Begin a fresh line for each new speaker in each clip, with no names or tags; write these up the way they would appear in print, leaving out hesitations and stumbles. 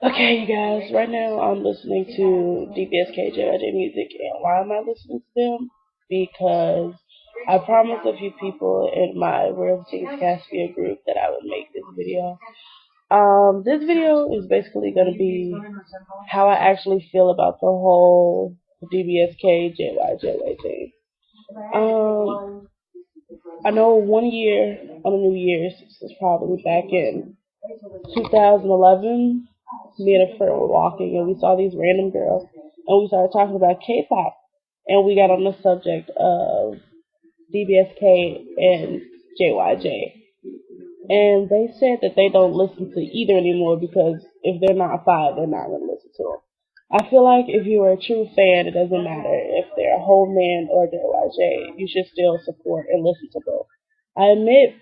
Okay, you guys, right now I'm listening to DBSK JYJ music, and why am I listening to them? Because I promised a few people in my Real Things Caspia group that I would make this video. This video is basically going to be how I actually feel about the whole DBSK JYJ thing. I know one year on New Year's, this is probably back in 2011, me and a friend were walking and we saw these random girls and we started talking about K-pop and we got on the subject of DBSK and JYJ. And they said that they don't listen to either anymore because if they're not five, they're not going to listen to them. I feel like if you are a true fan, it doesn't matter if they're a whole man or JYJ. You should still support and listen to both. I admit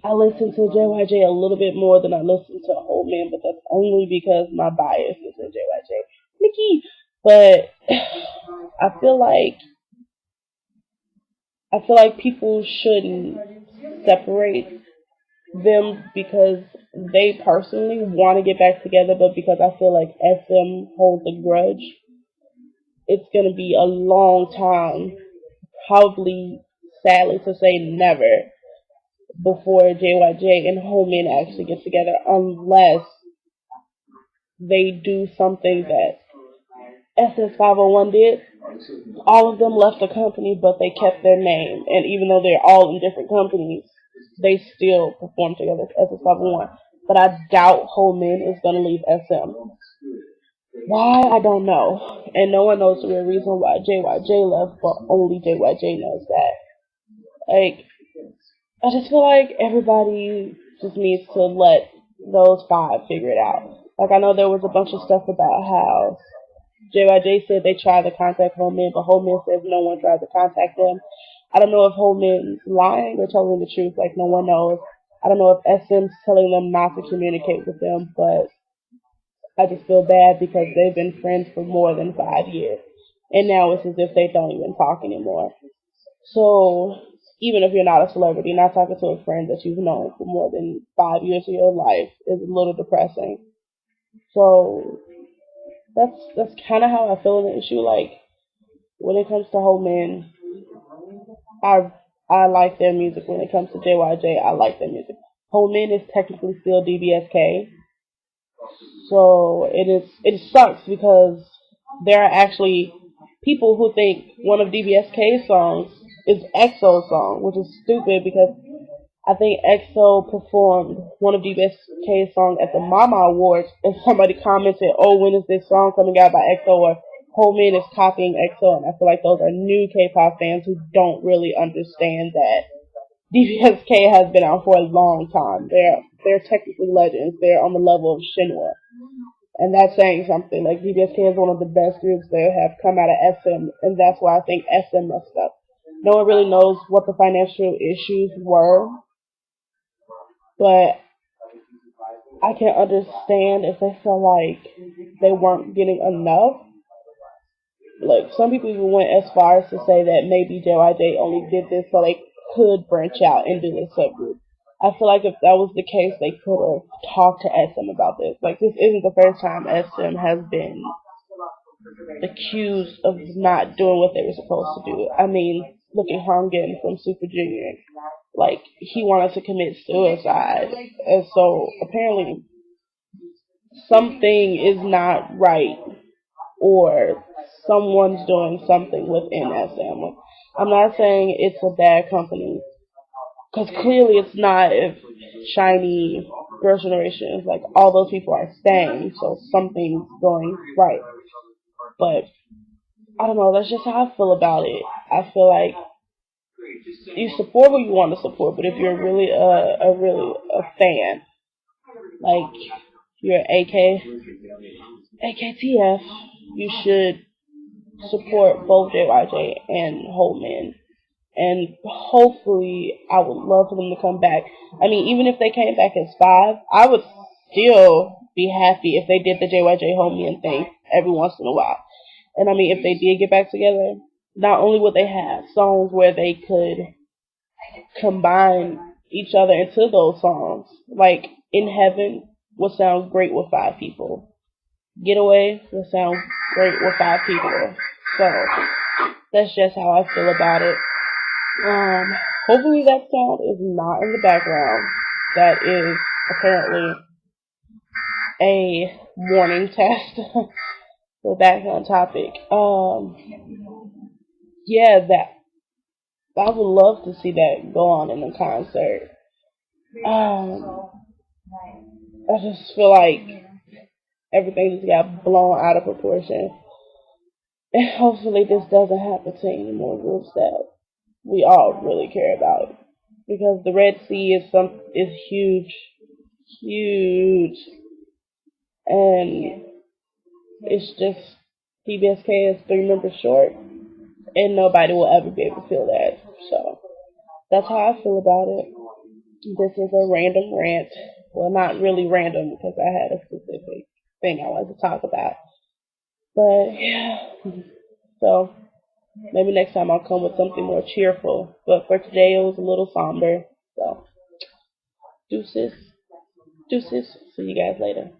I listen to JYJ a little bit more than I listen to whole man, but that's only because my bias is in JYJ. Nikki! But I feel like people shouldn't separate them because they personally want to get back together, but because I feel like SM holds a grudge, it's going to be a long time, probably sadly to say never, before JYJ and Homan actually get together, unless they do something that SS501 did. All of them left the company, but they kept their name, and even though they're all in different companies, they still perform together as SS501. But I doubt Homan is going to leave SM. Why? I don't know. And no one knows the real reason why JYJ left, but only JYJ knows that. Like, I just feel like everybody just needs to let those five figure it out. Like, I know there was a bunch of stuff about how JYJ said they tried to contact Homan, but Homan says no one tried to contact them. I don't know if Homan's lying or telling the truth, like no one knows. I don't know if SM's telling them not to communicate with them, but I just feel bad because they've been friends for more than 5 years. And now it's as if they don't even talk anymore. So, even if you're not a celebrity, not talking to a friend that you've known for more than 5 years of your life is a little depressing. So, that's kind of how I feel in the issue. Like, when it comes to Homan, I like their music. When it comes to JYJ, I like their music. Homan is technically still DBSK, so it sucks because there are actually people who think one of DBSK's songs is EXO's song, which is stupid because I think EXO performed one of DBSK's songs at the Mama Awards, and somebody commented, "Oh, when is this song coming out by EXO?" or Homan is copying EXO, and I feel like those are new K-pop fans who don't really understand that DBSK has been out for a long time. They're technically legends. They're on the level of Shinhwa. And that's saying something. Like, DBSK is one of the best groups that have come out of SM, and that's why I think SM messed up. No one really knows what the financial issues were, but I can understand if they feel like they weren't getting enough. Like, some people even went as far as to say that maybe JYJ only did this so they could branch out and do a subgroup. I feel like if that was the case, they could have talked to SM about this. Like, this isn't the first time SM has been accused of not doing what they were supposed to do. I mean, look at Hongin from Super Junior. Like, he wanted to commit suicide. And so, apparently, something is not right, or someone's doing something within SM. I'm not saying it's a bad company, because clearly it's not. If Shiny, Girls' Generation, like, all those people are staying, so something's going right. But I don't know, that's just how I feel about it. I feel like you support who you want to support, but if you're really a fan, like you're AKTF, you should support both JYJ and Homan. And hopefully, I would love for them to come back. I mean, even if they came back as five, I would still be happy if they did the JYJ Homan thing every once in a while. And I mean, if they did get back together, not only would they have songs where they could combine each other into those songs, like In Heaven would sound great with 5 people. Getaway would sound great with 5 people. So that's just how I feel about it. Hopefully that sound is not in the background. That is apparently a warning test for background topic. Yeah, that I would love to see that go on in a concert. Um, I just feel like everything just got blown out of proportion. And hopefully this doesn't happen to any more groups that we all really care about. Because the Red Sea is huge, huge, and it's just PBSK is 3 members short, and nobody will ever be able to feel that. So that's how I feel about it. This is a random rant. Well, not really random because I had a specific thing I wanted to talk about. But yeah, so maybe next time I'll come with something more cheerful. But for today, it was a little somber. So deuces, deuces. See you guys later.